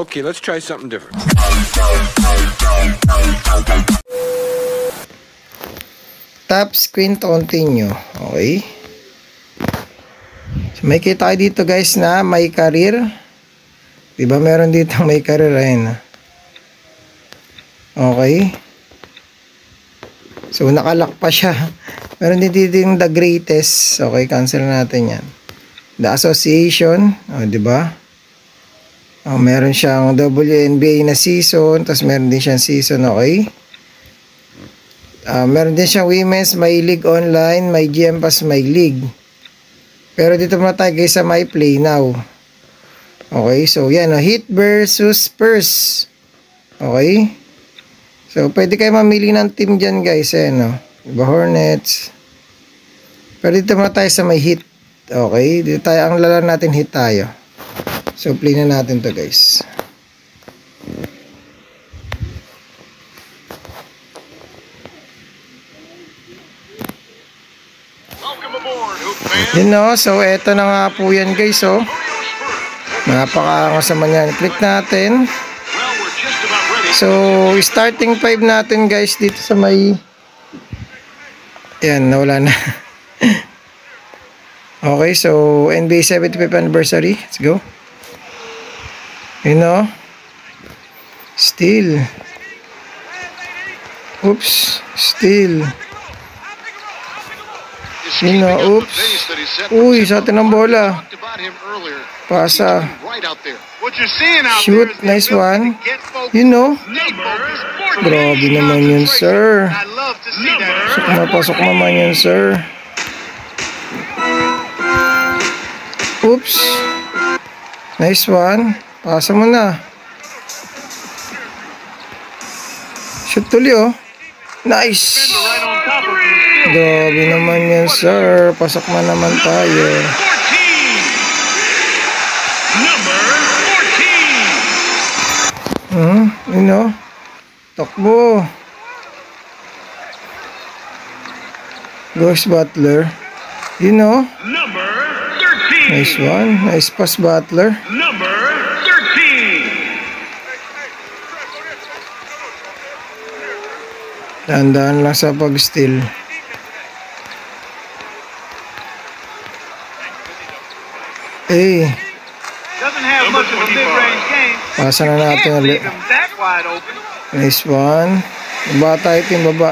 Okay, let's try something different. Tap screen to continue. Okay. So, may kita kayo dito guys na may career. Diba meron dito may career. Ayun. Okay. So, nakalock pa siya. Meron din dito yung the greatest. Okay, cancel natin yan. The association. O, diba? Meron siyang WNBA na season. Tapos meron din siyang season. Okay. Meron din siyang women's, may league online, may GM Pass, may league. Pero dito muna tayo guys sa my play now. Okay, so yan, Heat versus Spurs. Okay. So pwede kayo mamili ng team dyan guys. Diba, Hornets. Pero dito muna tayo sa may Heat. Okay, dito tayo, ang lala natin Heat tayo. So play na natin to guys. So eto na nga po yan guys, napakaangas naman yan. Click natin. So starting 5 natin guys dito sa may, yan, nawala na. Okay, so NBA 75th anniversary, let's go. Steal. Oops, steal. Oops. Uy, sa atin ang bola. Pasa. Shoot, nice one. Grabe naman yun, sir. Pasok naman yun, sir. Oops. Nice one. Pasa mo na. Shoot tuloy, nice. Grabe naman yan, sir. Pasok na naman tayo. Takbo. Goes Butler. Nice one. Nice pass, Butler. Dahan-dahan lang sa pag-steal. Hey. Pasa na natin ulit. Nice one. Baba tayo, team, baba.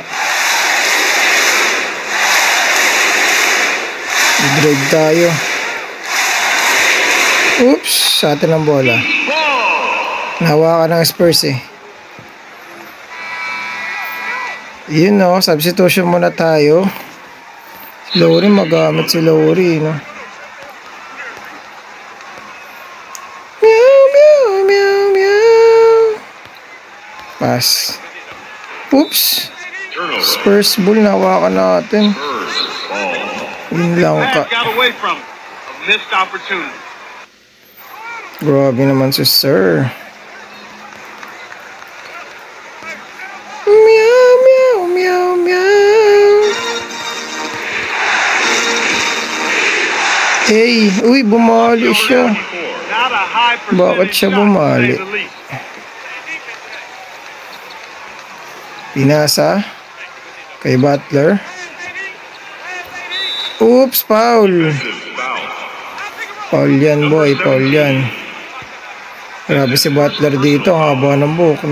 I-drag tayo. Oops, sa atin ang bola. Nahawakan ng Spurs substitution muna tayo. Si Lowry, magamit si Lowry, Pass. Oops. Spurs ball, nahawakan natin. Yun lang ka. Grabe naman si sir. Meow, meow, meow, meow. Hey, uy, bumali siya. Bakit siya bumali? Pinasa kay Butler. Oops, foul. Foul yan, boy. Foul yan. Grabe si Butler dito. Haba ng buhok,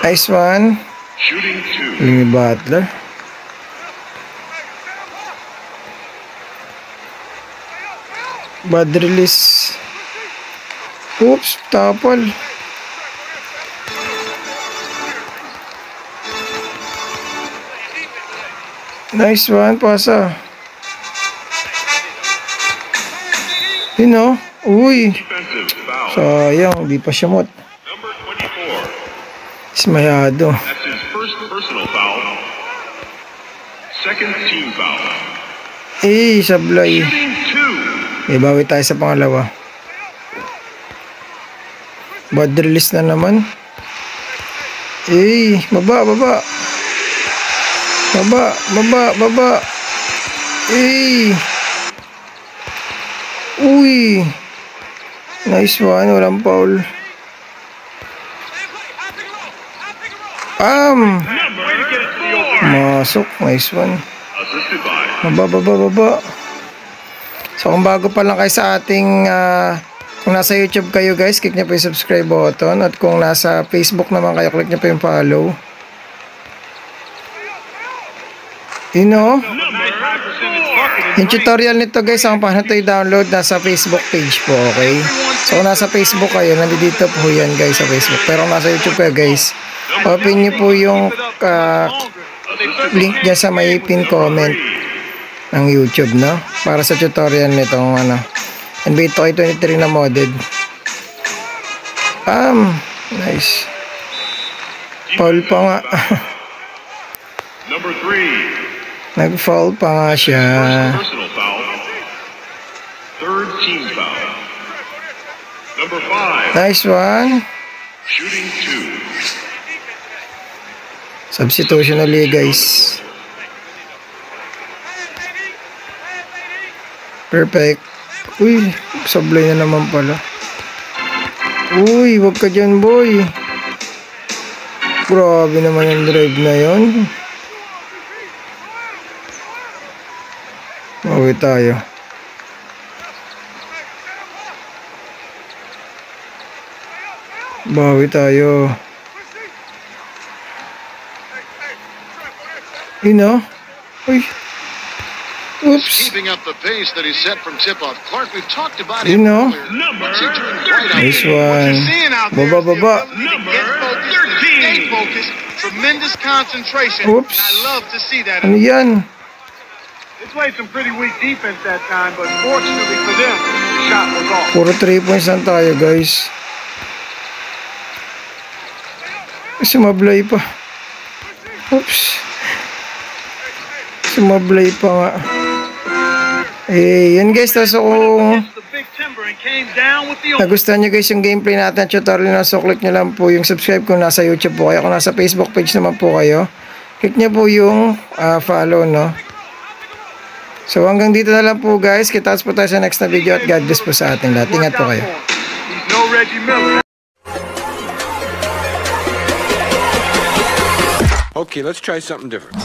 Nice one. Ni Butler. Bad release. Oops, tapal. Nice one, pasa. Uy. Sayang, di pa siya mot. Ismayado. Sablay. Bawi tayo sa pangalawa. Bad release na naman. Baba, baba. Baba, baba, baba. Uy! Nice one, walang foul. Masok, nice one. Baba. So kung bago pa lang kayo sa ating kung nasa YouTube kayo guys, click nyo po yung subscribe button. At kung nasa Facebook naman kayo, click nyo po yung follow. Yung tutorial nito guys, ang paano ito i-download, nasa Facebook page po, okay? So kung nasa Facebook kayo, nandito po yan guys sa Facebook. Pero kung nasa YouTube kayo guys, open nyo po yung link dyan sa may pin comment ng YouTube, no? Para sa tutorial nitong NBA 2K23 na modded. Nice. Foul pa nga. Number 3. Nag-foul pa nga siya. Personal foul. Third team foul. Number 5. Nice one. Shooting 2. Substitution ulit guys. Perfect. Uy, sablay na naman pala. Uy, wag ka dyan boy. Grabe naman yung drive na yon. Bawi tayo. Bawi tayo. Uy. Oops. Keeping up the pace that he set from tip-off. Clark, we've talked about him earlier. What's he doing right out Nice there? one. Baba. Number 13. Focused, tremendous concentration. Oops. And I love to see that. Ano yan? They played some pretty weak defense that time, but fortunately for them, the shot was off. Puro 3 points lang tayo guys. Sumablay pa. Oops. Sumablay pa nga. Yan guys, so kung nagustuhan nyo guys yung gameplay natin, tutorial na, so click nyo lang po yung subscribe kung nasa YouTube po kayo. Kung nasa Facebook page naman po kayo, click nyo po yung follow, no? So hanggang dito na lang po guys, kita-kits po tayo sa next na video at God bless po sa ating lahat. Ingat po kayo. Okay, let's try something different.